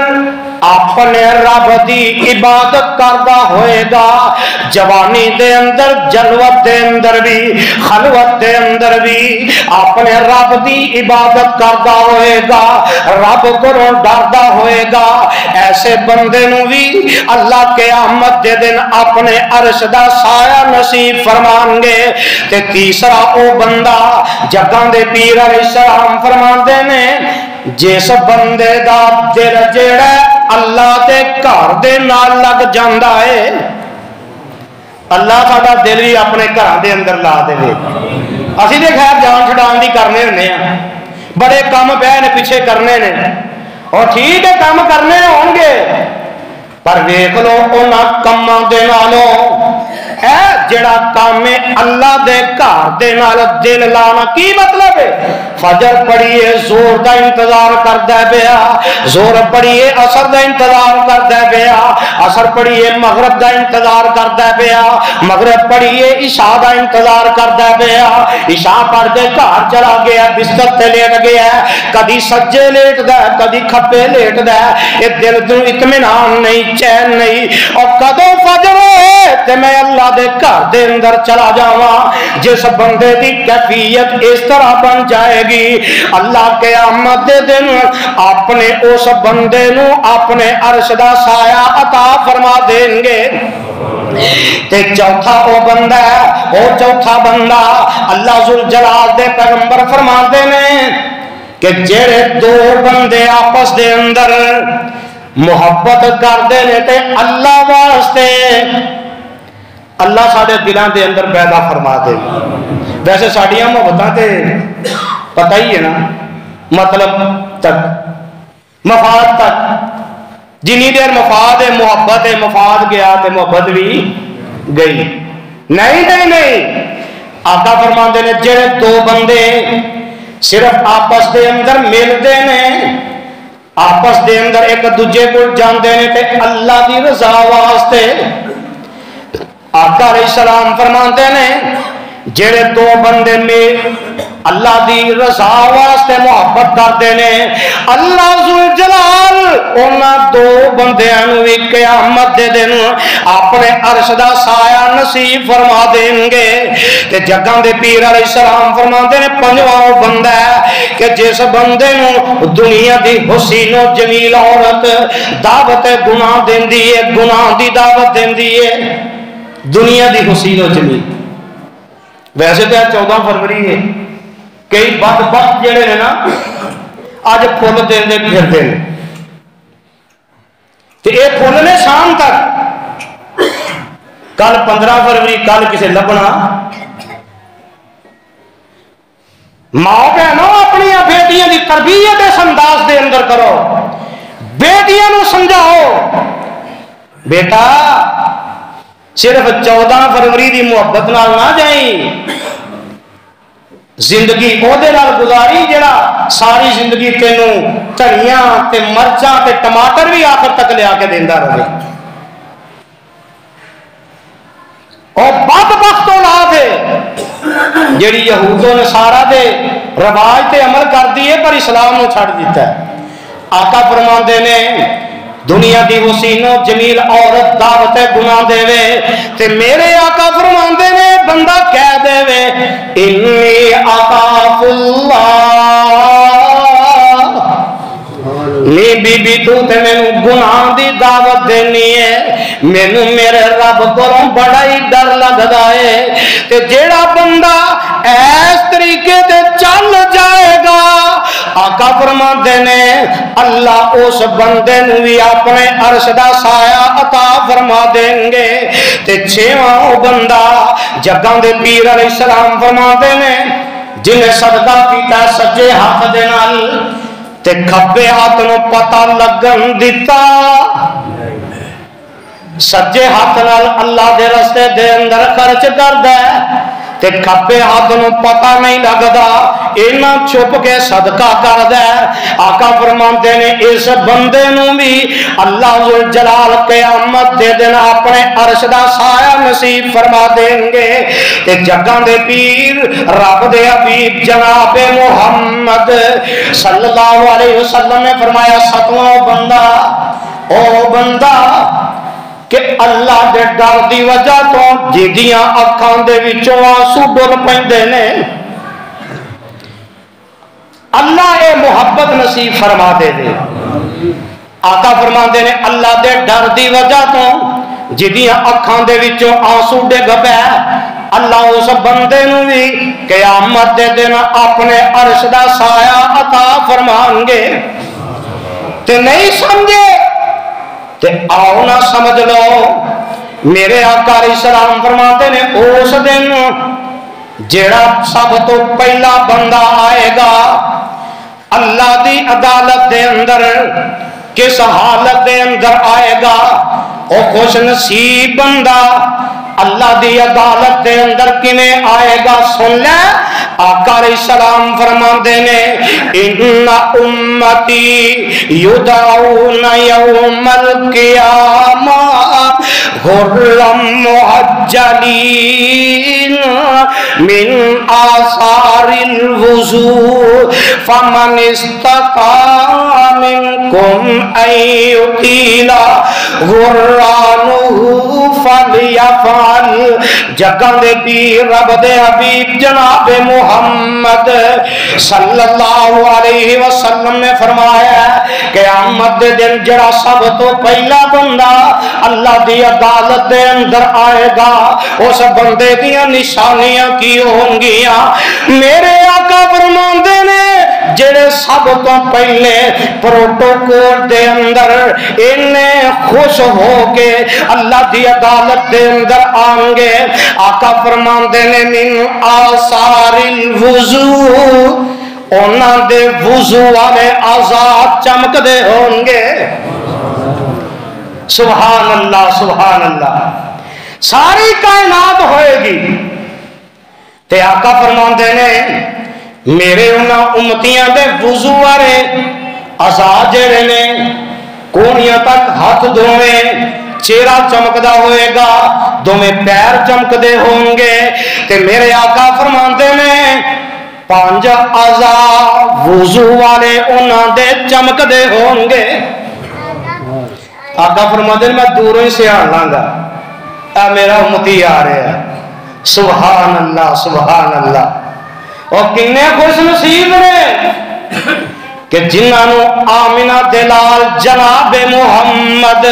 اپنے رب دی عبادت کردہ ہوئے گا جوانی دے اندر جلوت دے اندر بھی خلوت دے اندر بھی اپنے رب دی عبادت کردہ ہوئے گا رب کو ڈردہ ہوئے گا ایسے بندے نو بھی اللہ قیامت دے دن اپنے عرش دا سایہ نصیب فرمان گے. تے تیسرا او بندہ جگہ دے پیر علیہ السلام فرمان دے نے جس بندے دا دل جیڑا اللہ دے گھر دے نال لگ جاندا ہے اللہ ساڈا دل ہی اپنے گھر دے اندر لا دے. اسی دے خیر جان چھڈان دی کرنے ہونے ہیں بڑے کام پے نے پیچھے کرنے نے اور ٹھیک ہے کام کرنے ہون گے پر ویکھ لو انہاں کماں دے نالوں اے جڑا کام ہے اللہ دے گھر دے نال دل لانا کی مطلب ہے فجر پڑھیے زور دا انتظار کردا پیا زور پڑھیے عصر دا انتظار کردا پیا عصر پڑھیے مغرب دا انتظار کردا پیا مغرب پڑھیے عشاء دا انتظار کردا پیا عشاء پڑھ کے گھر چلا گیا بستر تے لیٹ گیا کدی سجے لیٹدا کدی کھبے لیٹدا اے دل نوں اطمینان نہیں چین نہیں اور کدوں فجر ہوئے تے میں اللہ اللہ دے گھر دے اندر چلا جاواں، جس بندے دی کیفیت اس طرح بن جائے گی، اللہ قیامت دے دن اپنے اس بندے نو اپنے عرش دا سایہ عطا فرما دیں گے۔ تے چوتھا او بندہ ہے، او چوتھا بندہ اللہ ذوالجلال دے پیغمبر فرماتے ہیں کہ جڑے دو بندے آپس دے اندر محبت کرتے ہیں تے اللہ واسطے، اللہ سارے دلوں دے اندر پیدا فرما دے۔ ویسے ساڈیاں محبتاں تے پتہ ہی ہے نا، مطلب تک مفاد تک، جنی دیر مفاد ہے محبت ہے، مفاد گیا تے محبت بھی گئی۔ نہیں نہیں نہیں، آقا فرماندے نے جڑے دو بندے صرف آپس دے اندر ملتے ہیں، آپس دے اندر ایک دوجے کو جانتے ہیں تے اللہ دی رضا واسطے، آقا علیہ السلام فرماتے ہیں جڑے دو بندے میں اللہ دی رضا واسطے محبت کرتے ہیں، اللہ ذوالجلال انہاں دو بندیاں نوں بھی قیامت دے دن اپنے عرش دا سایہ نصیب فرما دیں گے۔ تے جگاں دے پیر علیہ السلام فرماتے ہیں پنجواں وہ بندہ ہے کہ جس بندے نوں دنیا دی حسین و جمیل عورت دعوت گناہ دیندی ہے، گناہ دی دعوت دیندی ہے، دنیا دی حسین و جمیل۔ ویسے تو 14 فروری ہے، کئی بدبخت جڑے نے نا اج پھل دے پھرتے ہیں، تو یہ پھل نے شام تک، کل 15 فروری، کل کسے لبنا۔ ماں بہنوں اپنی بیٹیاں کی تربیت اس انداز دے اندر کرو، بیٹیاں نو سمجھاؤ بیٹا صرف 14 فروری دی محبت نال نہ جائیں، زندگی او دے نال گزاری جڑا ساری زندگی تینوں دھنیاں تے مرچاں تے ٹماٹر بھی آخر تک لیا کے دیندا رہے۔ اور بدبخت اولاد ہے جڑی یہود و نصارا دے رواج تے عمل کردی ہے پر اسلام نو چھڑ دیتا ہے۔ آقا فرماندے نے دنیا دی حسین و جمیل عورت دعوت گناہ دے وے تے میرے آقا فرماندے نے بندہ کہہ دے وے انی اخاف اللہ، نی بی بی تو تے مینوں گناہ دی دعوت دینی ہے، مینوں میرے رب کولوں بڑا ہی ڈر لگدا ہے۔ تے جیڑا بندہ اس طریقے تے چل جائے گا، آقا فرماتے نے اللہ اس بندے نو بھی اپنے عرش دا سایہ عطا فرما دیں گے۔ تے چھواں وہ بندہ جگاں دے پیر علیہ السلام فرماتے نے جنہیں صدقہ کیتا سجے ہاتھ دے نال تے کھبے ہاتھ نو پتہ لگن دیتا، سجے ہاتھ نال اللہ دے رستے دے اندر خرچ کردا ہے تے کھبے ہاتھ نو پتہ نہیں لگدا، اینا چھپ کے صدقہ کردا ہے۔ آقا فرماتے نے اس بندے نو بھی اللہ ذوالجلال قیامت دے دن اپنے عرش دا سایہ نصیب فرما دیں گے۔ تے جگاں دے پیر رب دے حبیب جناب محمد صلی اللہ علیہ وسلم نے فرمایا ستواں او بندہ کہ اللہ دے ڈر دی وجہ تو جیدیاں اکھاں دے وچوں آنسو ڈر پیندے نے، اللہ اے محبت نصیب فرما دے دے۔ آقا فرماندے نے اللہ دے ڈر دی وجہ تو جیدیاں اکھاں دے وچوں آنسو ڈگ پے، اللہ اس بندے نو بھی قیامت دے دن اپنے عرش دا سایہ عطا فرمان گے۔ تے نہیں سمجھے تے آؤ نہ سمجھ لو، میرے آقا علیہ السلام فرماتے نے اس دن جیڑا سب تو پہلا بندہ آئے گا اللہ دی عدالت دے اندر، کس حالت دے اندر آئے گا؟ او خوش نصیب بندہ اللہ دی عدالت دے اندر کنے آئے گا؟ سن لے آقا علیہ السلام فرماندے نے ان امتی یدعون یوم القیامہ غرم محجلین من آثار الوضوء فمن استطاع منکم ان یطیل غرانہ فلیفعل۔ جگہ دے پیر رب دے حبیب جناب محمد صلی اللہ علیہ وسلم نے فرمایا قیامت دے دن جڑا سب تو پہلا بندہ اللہ دی عدالت دے اندر آئے گا اس بندے دیاں نشانیاں کی ہوں گیاں؟ میرے آقا فرماندے نے جڑے سب تو پہلے پروٹوکول دے اندر انہیں خوش ہو کے اللہ دی عدالت دے اندر آن گے، آقا فرماندے نے من آثار الوضوء، انہاں دے وضو والے آزاد چمک دے ہوں گے۔ سبحان اللہ سبحان اللہ، ساری کائنات ہوئے گی تے آقا فرماندے نے میرے انہاں امتیاں دے وضو والے آزاد جڑے نے کونیاں تک ہاتھ دھویں، چہرہ چمکدا ہوئے گا، دوویں پیر چمکدے ہوں گے تے میرے آقا فرماندے نے 5 اعضاء وضو والے انہاں دے چمکدے ہوں گے۔ آقا فرماندے نے میں دوروں ہی سیاح لاں گا، اے میرا امتی آ رہا ہے۔ سبحان اللہ سبحان اللہ، اور کنے خوش نصیب نے کہ جنہوں آمنہ دلال جناب محمد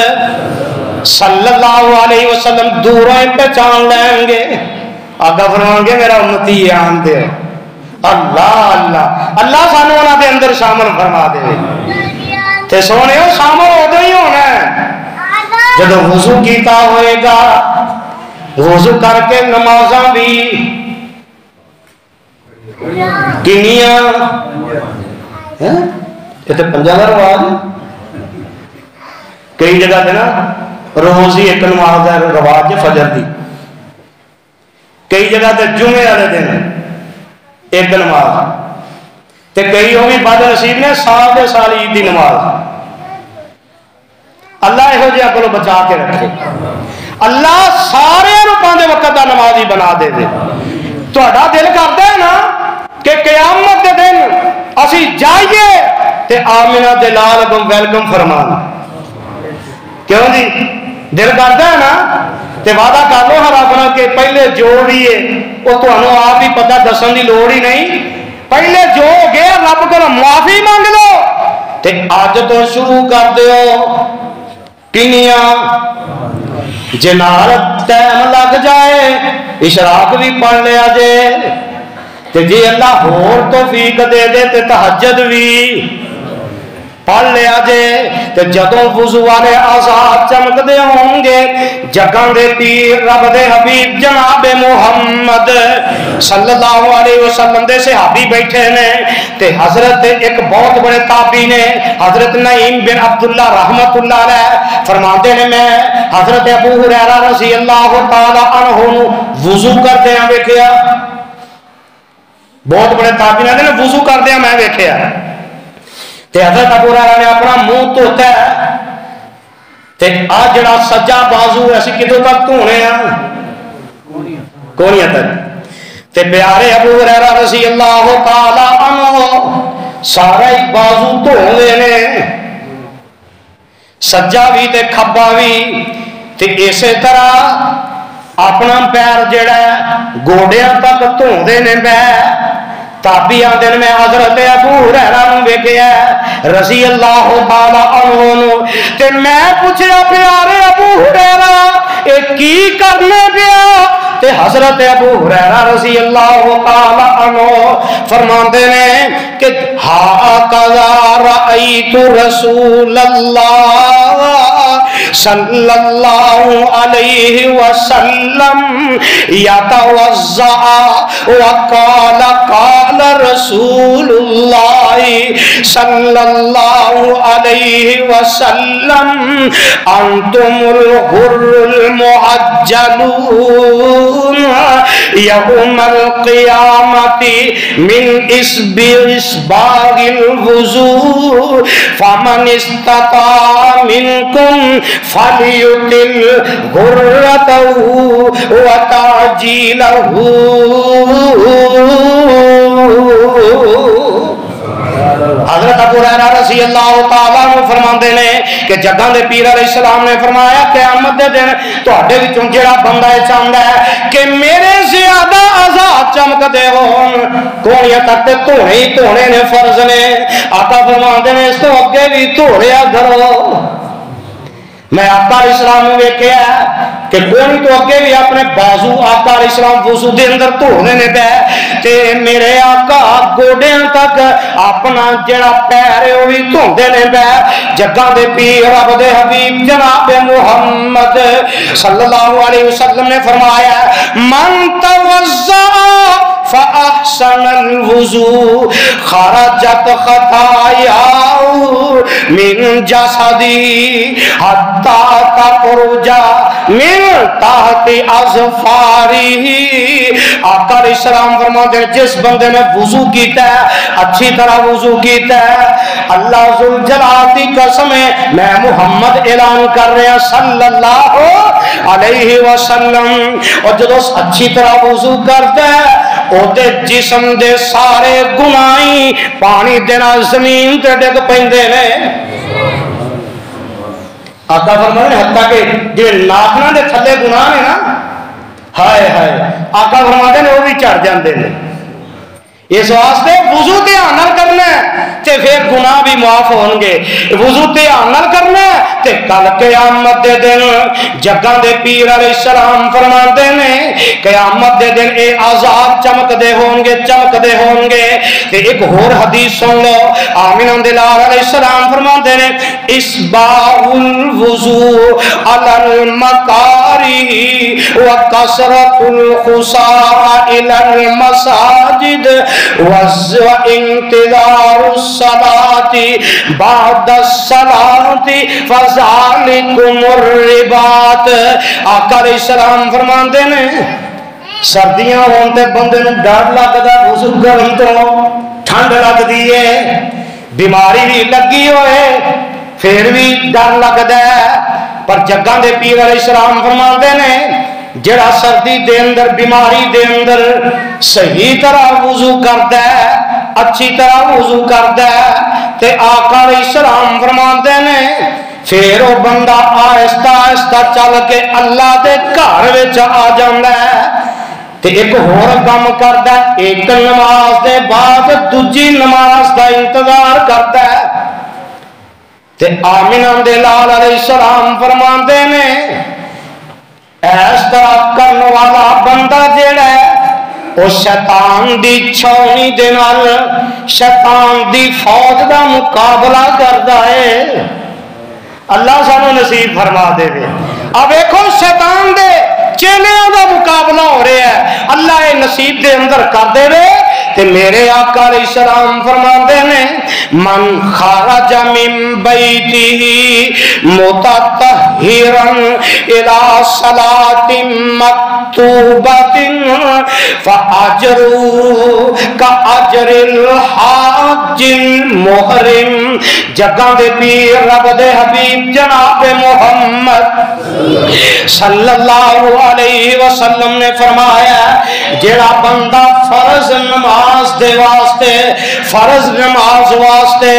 صلی اللہ علیہ وسلم دوروں پہچان لیں گے۔ آقا فرمائیں گے میرا امتی آن دے، اللہ اللہ اللہ سانو انہاں دے اندر شامل فرما دے۔ تے سونے ہو شامل ادھر ہی ہونا ہے جدو وضو کیتا ہوئے گا، وضو کر کے نمازاں بھی کنیاں یہ تو 5 کا رواج ہے، کئی جگہ تے نا روز ہی ایک نماز کا رواج ہے فجر دی، کئی جگہ تے جمعے والے دن ایک نماز، تے کئی وہ بھی بد نصیب نے سال دے سال عید دی نماز۔ اللہ یہو جہاں کو بچا کے رکھے، اللہ سارے پانچ وقت کا نمازی بنا دے دے۔ تہاڈا دل کردا ہے نا کہ قیامت کے دن اسی جائیے تے آمنہ دلال کو ویلکم فرمانا، کیوں جی دل کردا ہے نا تے وعدہ کر لو ہر اپنا کہ پہلے جو بھی ہے وہ تمہیں آپ ہی پتہ دسن دی لوڑ ہی نہیں، پہلے جو گئے رب کو معافی مانگ لو تے اج تو شروع کر دیو کنیاں جنارت ٹائم لگ جائے اشراق بھی پڑھ لیا جے تے جی اللہ ہور توفیق دے دے تے تہجد بھی پڑھ لیا جے تے جدوں وضو والے آزاد چمک دے ہوں گے جگہ دے پیر رب دے حبیب جناب محمد صلی اللہ علیہ وسلم دے صحابی بیٹھے نے تے حضرت ایک بہت بڑے تابعی نے حضرت نعیم بن عبداللہ رحمت اللہ علیہ فرماتے نے میں حضرت ابو ہریرہ رضی اللہ تعالی عنہ وضو کرتے ہیں ویکھیا، بہت بڑے تابعین نے وضو کردے میں ویکھیا تے حضرت ابو ہریرہ نے اپنا منہ دھوتا ہے تے آ جڑا سجا بازو اسی کدوں تک دھونے ہیں کونیاں تک تے پیارے ابو ہریرہ رضی اللہ تعالی عنہ سارا ہی بازو دھوندے نے، سجا بھی تے کھبا بھی تے اسی طرح اپنا پیر جڑا گوڑیاں تک دھوندے نے۔ میں تابعی آندے میں حضرت ابو ہریرہ نوں ویکھیا رضی اللہ تعالی عنہ تے میں پوچھیا پیارے ابو ہریرہ اے کی کرنے پیا تے حضرت ابو ہریرہ رضی اللہ تعالی عنہ فرماندے نے کہ ہاکذا رأیت رسول اللہ صلی اللہ علیہ وسلم یتوضأ وقال قال رسول اللہ صلی اللہ علیہ وسلم انتم الغر المحجلون یوم القیامت من اسباغ الوضوء فمن استطاع منکم فلیطل غرتہ وتعجیلہ. حضرت ابو ہریرہ رضی اللہ تعالیٰ عنہ فرماندے نے کہ جگاں دے پیر علیہ السلام نے فرمایا قیامت دے دن تواڈے وچوں جڑا بندہ چاہندا ہے کہ میرے زیادہ آزاد چمکدے ہون، کونیاں تک دھونے ہی دھونے نے فرض نے. آقا فرماندے نے اس تو اگے بھی دھوڑیا کرو. میں آقا علیہ السلام نے ویکھیا کہ کوئی تو اگے بھی اپنے بازو آقا علیہ السلام وضو دے اندر دھونے نے پے تے میرے آقا گوڈیاں تک اپنا جڑا پیر ہے وہ بھی دھوندے نے پے. جگاں دے پیر رب دے حبیب جناب محمد صلی اللہ علیہ وسلم نے فرمایا من توضأ فأحسن الوضوء خرجت خطاياه من جسدي حتى تخرج من تحت اظفاره. آقا علیہ السلام فرماتے ہیں جس بندے نے وضو کیتا ہے اچھی طرح وضو کیتا ہے اللہ ذوالجلال کی قسم ہے میں محمد اعلان کر رہا ہوں صلی اللہ علیہ وسلم. اور جدو اچھی طرح وضو کرتا ہے اوتے جسم دے سارے گناہی پانی دے نال زمین تے ڈگ پیندے نے. آقا فرماتے ہیں حتیٰ کہ جو ناخنا دے تھلے گناہ نے نا ہائے ہائے آقا فرماتے ہیں وہ بھی چڑھ جاندے نے. اس واسطے وضو دھیان نال کرنا تے پھر گناہ بھی معاف ہون گے. وضو دھیان نال کرنا تے کل قیامت دے دن جگاں دے پیر علیہ السلام فرماندے نے قیامت دے دن اے عذاب چمکدے ہون گے چمکدے ہون گے. تے ایک اور حدیث سن لو. آمینہ دلال علیہ السلام فرماندے نے اسباغ الوضو علی المکارہ وکثرۃ الخساء الی المساجد وانتظار الصلاة بعد الصلاة فذلكم الرباط. آقا علیہ السلام فرماندے نے سردیاں ہون تے بندے نوں ڈر لگدا وضو کرن تو ٹھنڈ لگدی ہے بیماری بھی لگی ہوئے پھر بھی ڈر لگدا ہے. پر جگاں دے پیر علیہ السلام فرماندے نے جڑا سردی دے اندر بیماری دے اندر صحیح طرح وضو کردا ہے اچھی طرح وضو کردا ہے تے آقا علیہ السلام فرماندے نے پھر وہ بندہ آہستہ آہستہ چل کے اللہ دے گھر وچ آ جاندا ہے تے ایک ہور کام کردا ہے ایک نماز دے بعد دوجی نماز دا انتظار کردا ہے. تے آمینہ دے لال علیہ السلام فرماندے نے اس طرح کرنے والا بندہ جڑا ہے وہ شیطان دی چھاونی دے نال شیطان دی فوج دا مقابلہ کردا ہے. اللہ سانو نصیب فرما دے. اب دیکھو شیطان دے چیلیاں دا مقابلہ ہو رہا ہے اللہ اے نصیب دے اندر کر دے تے میرے آقا علیہ السلام فرماندے نے من خرج من بیتہ متطہرا الی صلاۃ مکتوبۃ فاجرہ کاجر الحاج المحرم. جگاں دے پیر رب دے حبیب جناب محمد صلی اللہ علیہ وسلم نے فرمایا جڑا بندہ فرض نماز دے واسطے فرض نماز واسطے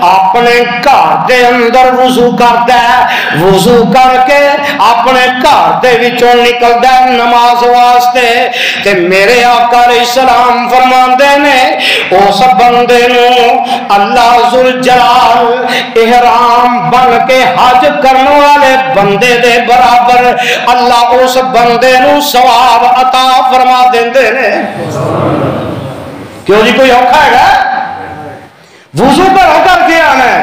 اپنے گھر دے اندر وضو کردا ہے وضو کر کے اپنے گھر دے وچوں نکلدا ہے نماز واسطے تے میرے آقا علیہ السلام فرماندے نے اس بندے نوں اللہ ذوالجلال احرام بن کے حج کرنے والے بندے دے برابر اللہ اس بندے نوں ثواب عطا فرما دیندے نے. کیوں جی کوئی اوکھا ہے وضو پر ہو کر کے آنا ہے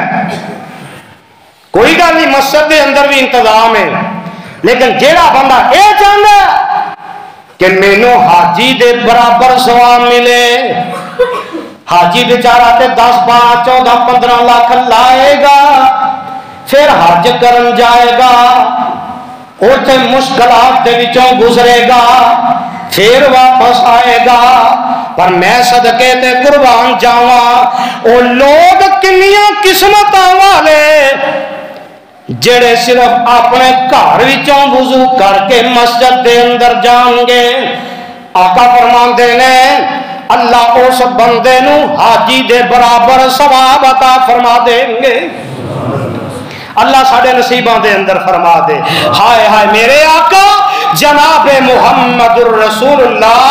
کوئی گل نہیں مسجد دے اندر بھی انتظام ہے لیکن جیڑا بندہ اے چاہندا کہ مینوں حاجی دے برابر ثواب ملے حاجی بیچارہ تے 10 12 14 15 لاکھ لائے گا پھر حج کرن جائے گا اوتھے مشکلات دے وچوں گزرے گا پھر واپس آئے گا پر میں صدقے تے قربان جاواں او لوگ کنیاں قسمتاں والے جڑے صرف اپنے گھر وچوں وضو کر کے مسجد دے اندر جان گے، آقا فرماندے نے اللہ اس بندے نو حاجی دے برابر ثواب عطا فرما دیں گے۔ اللہ ساڈے نصیباں دے اندر فرما دے۔ ہائے ہائے میرے آقا جناب محمد الرسول اللہ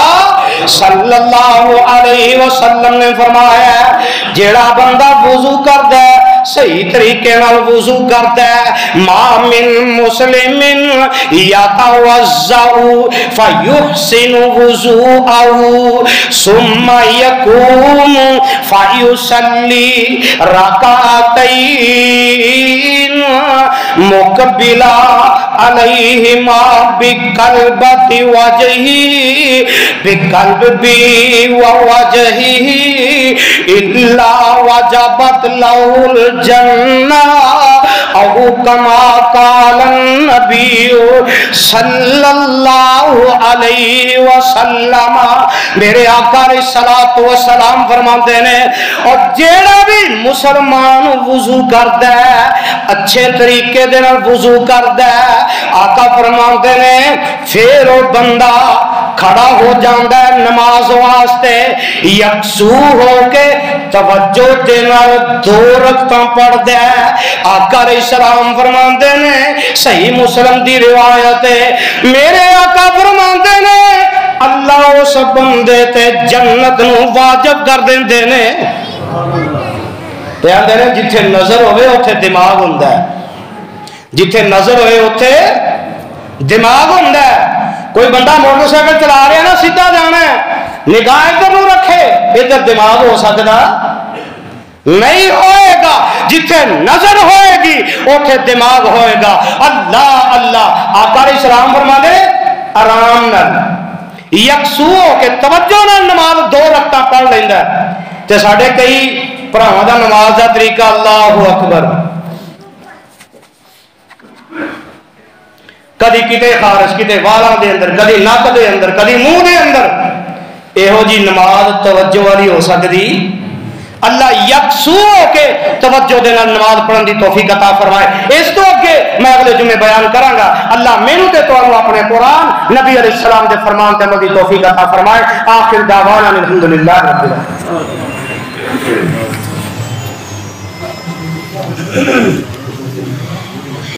صلی اللہ علیہ وسلم نے فرمایا جیڑا بندہ وضو کردا ہے صحیح طریقے نال وضو کردا ہے، ما من مسلم یتوضأ فیحسن وضوءه ثم یقوم فیصلی رکعتین مقبلا علیہما بقلبت وجہی بقلبی ووجہی الا وجبت لہ الجنہ او کما قال النبی صلی اللہ علیہ وسلم۔ میرے آقا علیہ الصلوۃ والسلام فرماتے ہیں اور جیڑا بھی مسلمان وضو کردا ہے اچھے طریقے دے نال وضو کردا ہے، آقا فرماتے ہیں پھر وہ بندہ کھڑا ہو جاندا ہے نماز واسطے، یکسو ہو کے توجہ دے نال 2 رکعتاں پڑھدا ہے۔ آقا علیہ السلام فرماندے نے صحیح مسلم دی روایت ہے، میرے آقا فرماندے نے اللہ اس بندے تے جنت نو واجب کر دیندے نے۔ تے آندے نے جتھے نظر ہوئے اوتھے دماغ ہوندا ہے، جتھے نظر ہوئے اوتھے دماغ ہوندا ہے۔ کوئی بندہ موٹر سائیکل چلا رہا ہے نا سیدھا جانا ہے، نگاہ ادھر نو رکھے ادھر دماغ ہو سکتا نہیں ہوئے گا، جتھے نظر ہوئے گی اوتھے دماغ ہوئے گا۔ اللہ اللہ آقا علیہ السلام فرماتے آرام نال یکسو ہو کے توجہ نال نماز 2 رکعتاں پڑھ لیندا ہے۔ تے ساڈے کئی بھراواں دا نماز دا طریقہ اللہ اکبر، کدی کتے خارج کتے والاں دے اندر، کدی نک دے اندر، کدی منہ دے اندر، ایہو جی نماز توجہ والی ہو سکتی؟ اللہ یکسو ہو کے توجہ دے نال نماز پڑھن دی توفیق عطا فرمائے۔ اس تو اگے میں اگلے جمعے بیان کراں گا، اللہ مینوں تے تانوں اپنے قرآن نبی علیہ السلام دے فرمان تے عمل دی توفیق عطا فرمائے۔ آخر دعوانا الحمدللہ رب العالمین۔